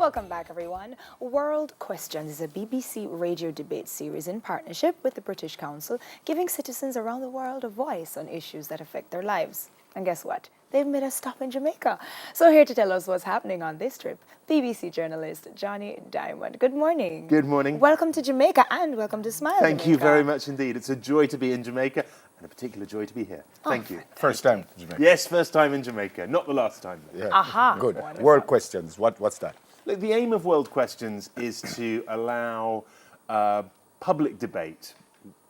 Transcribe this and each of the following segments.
Welcome back, everyone. World Questions is a BBC radio debate series in partnership with the British Council, giving citizens around the world a voice on issues that affect their lives. And guess what? They've made a stop in Jamaica. So here to tell us what's happening on this trip, BBC journalist Johnny Diamond. Good morning. Good morning. Welcome to Jamaica and welcome to Smile Thank Jamaica. you very much indeed. It's a joy to be in Jamaica and a particular joy to be here. Thank you. First time in Jamaica? Yes, first time in Jamaica. Not the last time. Yeah. Aha. Good. Wonderful. World Questions. What's that? Look, the aim of World Questions is to allow public debate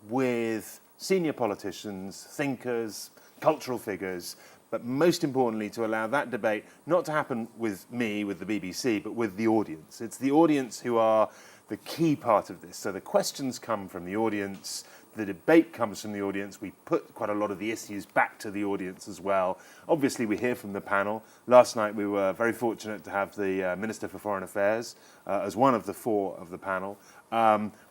with senior politicians, thinkers, cultural figures, but most importantly to allow that debate not to happen with me, with the BBC, but with the audience. It's the audience who are the key part of this. So the questions come from the audience, the debate comes from the audience. We put quite a lot of the issues back to the audience as well. Obviously, we hear from the panel. Last night, we were very fortunate to have the Minister for Foreign Affairs as one of the four of the panel.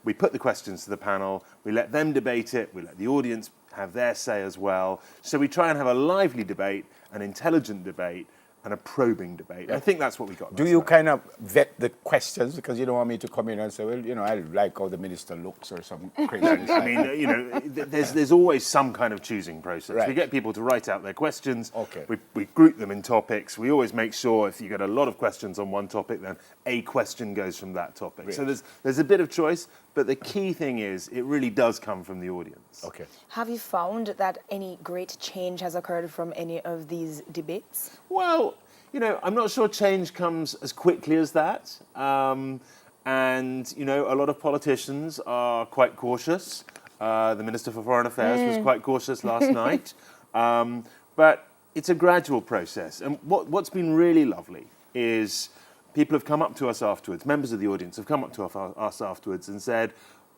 We put the questions to the panel. We let them debate it. We let the audience have their say as well. So we try and have a lively debate, an intelligent debate, and a probing debate. I think that's what we got. Do you kind of vet the questions because you don't want me to come in and say, well, you know, I like how the minister looks or something crazy? I mean, you know, there's always some kind of choosing process. Right. We get people to write out their questions. Okay. We group them in topics. We always make sure if you get a lot of questions on one topic, then a question goes from that topic. Right. So there's a bit of choice, but the key thing is it really does come from the audience. Okay. Have you found that any great change has occurred from any of these debates? Well, you know, I'm not sure change comes as quickly as that. And, you know, a lot of politicians are quite cautious. The Minister for Foreign Affairs was quite cautious last night. But it's a gradual process. And what's been really lovely is people have come up to us afterwards, members of the audience have come up to us afterwards and said,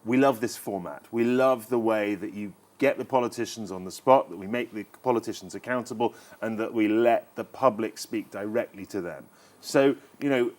we love this format. We love the way that you get the politicians on the spot, that we make the politicians accountable, and that we let the public speak directly to them. So, you know,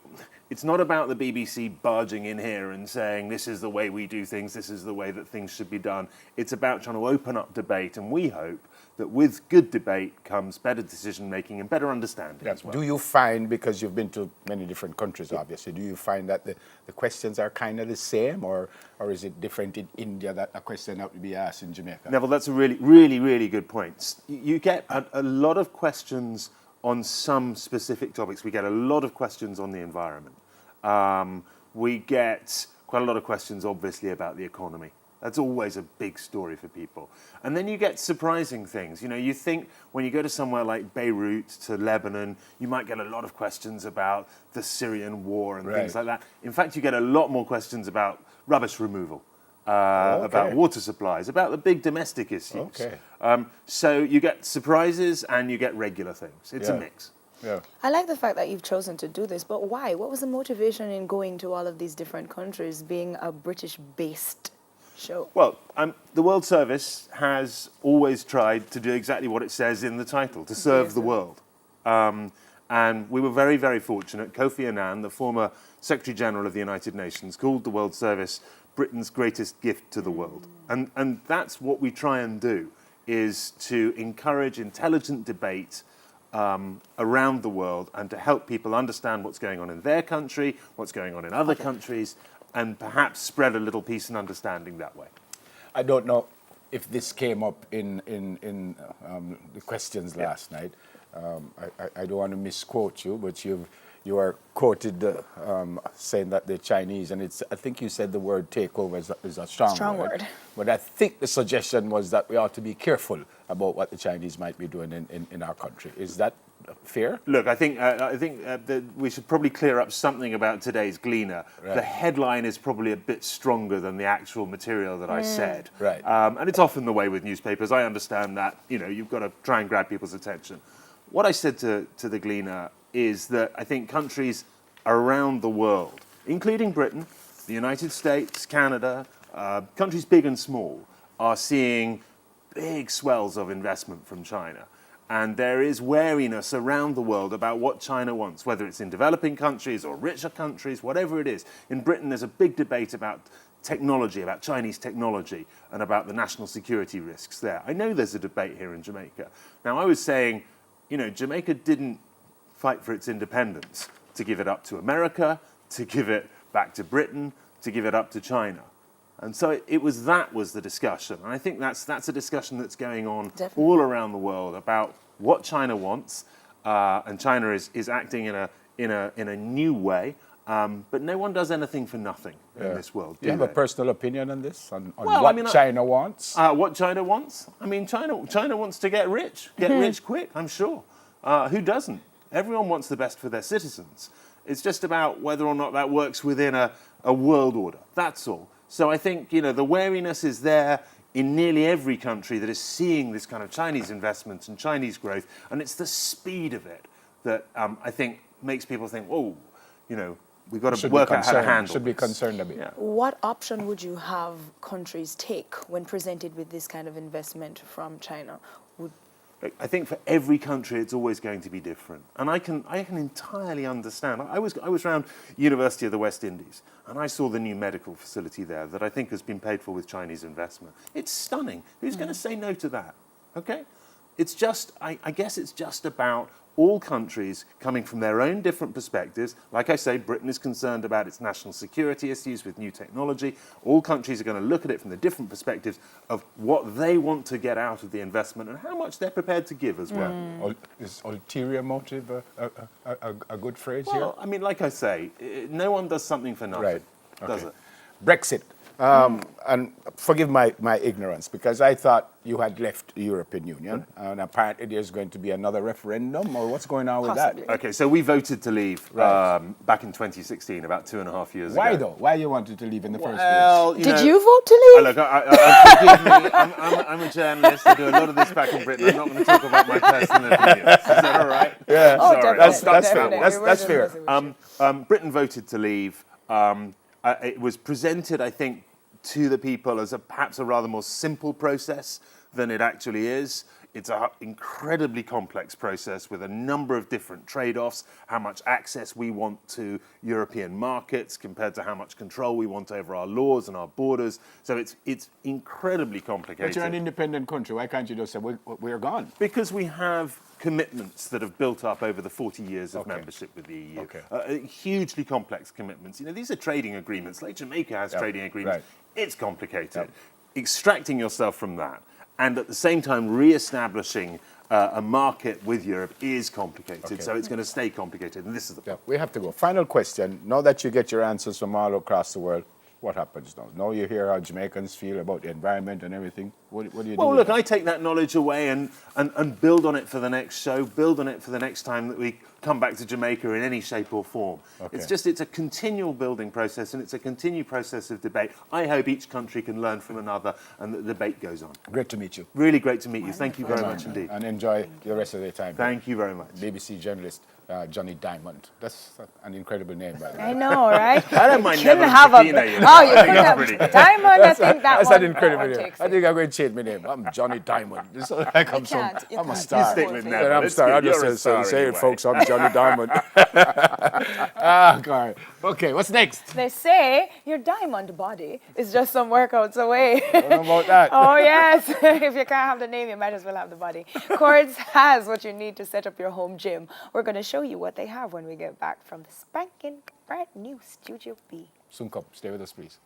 it's not about the BBC barging in here and saying this is the way we do things, this is the way that things should be done. It's about trying to open up debate, and we hope that with good debate comes better decision-making and better understanding as well. Do you find, because you've been to many different countries, obviously, do you find that the questions are kind of the same, or is it different in India that a question that would be asked in Jamaica? Neville, that's a really good point. You get a lot of questions on some specific topics. We get a lot of questions on the environment. We get quite a lot of questions, obviously, about the economy. That's always a big story for people. And then you get surprising things. You know, you think when you go to somewhere like Beirut, to Lebanon, you might get a lot of questions about the Syrian war and things like that. In fact, you get a lot more questions about rubbish removal, about water supplies, about the big domestic issues. Okay. So you get surprises and you get regular things. It's a mix. Yeah. I like the fact that you've chosen to do this, but why? What was the motivation in going to all of these different countries, being a British-based show? Well, the World Service has always tried to do exactly what it says in the title, to serve the world. And we were very fortunate. Kofi Annan, the former Secretary General of the United Nations, called the World Service Britain's greatest gift to the world. And that's what we try and do, is to encourage intelligent debate around the world and to help people understand what's going on in their country, what's going on in other countries, and perhaps spread a little peace and understanding that way. I don't know if this came up in the questions last night. I don't want to misquote you, but you are quoted saying that the Chinese, and I think you said the word takeover is a strong word. But I think the suggestion was that we ought to be careful about what the Chinese might be doing in our country. Is that fair? Look, I think that we should probably clear up something about today's Gleaner. Right. The headline is probably a bit stronger than the actual material that I said. Right. And it's often the way with newspapers. I understand that, you know, you've got to try and grab people's attention. What I said to the Gleaner is that I think countries around the world, including Britain, the United States, Canada, countries big and small, are seeing big swells of investment from China. And there is wariness around the world about what China wants, whether it's in developing countries or richer countries, whatever it is. In Britain, there's a big debate about technology, about Chinese technology, and about the national security risks there. I know there's a debate here in Jamaica. Now, I was saying, you know, Jamaica didn't fight for its independence to give it up to America, to give it back to Britain, to give it up to China. And so it was the discussion. And I think that's a discussion that's going on Definitely. all around the world about what China wants. And China is acting in a new way. But no one does anything for nothing in this world. Do you have a they? personal opinion on this? On Well, what I mean, China wants? What China wants? I mean, China wants to get rich quick, I'm sure. Who doesn't? Everyone wants the best for their citizens. It's just about whether or not that works within a world order. That's all. So I think, the wariness is there in nearly every country that is seeing this kind of Chinese investments and Chinese growth. And it's the speed of it that I think makes people think, oh, we've got to work out how to handle Should be this. concerned a bit. Yeah. What option would you have countries take when presented with this kind of investment from China? I think for every country, it's always going to be different, and I can entirely understand. I was around University of the West Indies, and I saw the new medical facility there that I think has been paid for with Chinese investment. It's stunning. Who's going to say no to that? Okay, it's just I guess it's just about all countries coming from their own different perspectives. Like I say, Britain is concerned about its national security issues with new technology. All countries are going to look at it from the different perspectives of what they want to get out of the investment and how much they're prepared to give as well. Is ulterior motive a good phrase here? Well, I mean, like I say, no one does something for nothing, Right. does Okay. it? Brexit. And forgive my ignorance, because I thought you had left the European Union, and apparently there's going to be another referendum, or what's going on with Possibly. that? Okay, so we voted to leave Right. back in 2016, about 2.5 years Why ago. though? Why you wanted to leave in the first place? Well, Did you vote to leave? Look, forgive me. I'm a journalist. I do a lot of this back in Britain. I'm not going to talk about my personal opinions. Is that all right? Yeah. Oh, Sorry. definitely. That's fair. Definitely. That's fair. We're just messing with you. Britain voted to leave. It was presented, I think, to the people as perhaps a rather more simple process than it actually is. It's an incredibly complex process with a number of different trade-offs, how much access we want to European markets compared to how much control we want over our laws and our borders. So it's incredibly complicated. But you're an independent country. Why can't you just say, we're gone? Because we have commitments that have built up over the 40 years of Okay. membership with the EU. Okay. Hugely complex commitments. These are trading agreements. Like Jamaica has trading agreements. right. It's complicated. Yep. Extracting yourself from that and at the same time re-establishing a market with Europe is complicated. Okay. So it's going to stay complicated. And this is the Yeah, we have to go. Final question. Now that you get your answers from all across the world, what happens now? Now you hear how Jamaicans feel about the environment and everything. What do you do? Well, with look, that? I take that knowledge away and build on it for the next show, build on it for the next time that we come back to Jamaica in any shape or form. Okay. It's a continual building process and it's a continued process of debate. I hope each country can learn from another and the debate goes on. Great to meet you. Really great to meet you. Thank you very much indeed. And enjoy the rest of the time. Thank you very much. BBC journalist Johnny Diamond. That's an incredible name, by the way. I know, right? I don't mind Couldn't Neville have a. Sakina, you know. Oh, you I think couldn't that's have. pretty good. Diamond, I think that That's one. an incredible that one name. takes I it. think I'm going to change my name. I'm Johnny Diamond. It's like I'm You can't. You I'm a can't. star. You stick with Yeah, Neville. I'm a It's star. good. I just You're a star say it, anyway. folks. I'm Johnny Diamond. Ah, God. Okay, what's next? They say your diamond body is just some workouts away. I don't know about that. Oh, yes. If you can't have the name, you might as well have the body. Cords has what you need to set up your home gym. We're going to show you what they have when we get back from the spanking brand new Studio B. Soon come. Stay with us, please.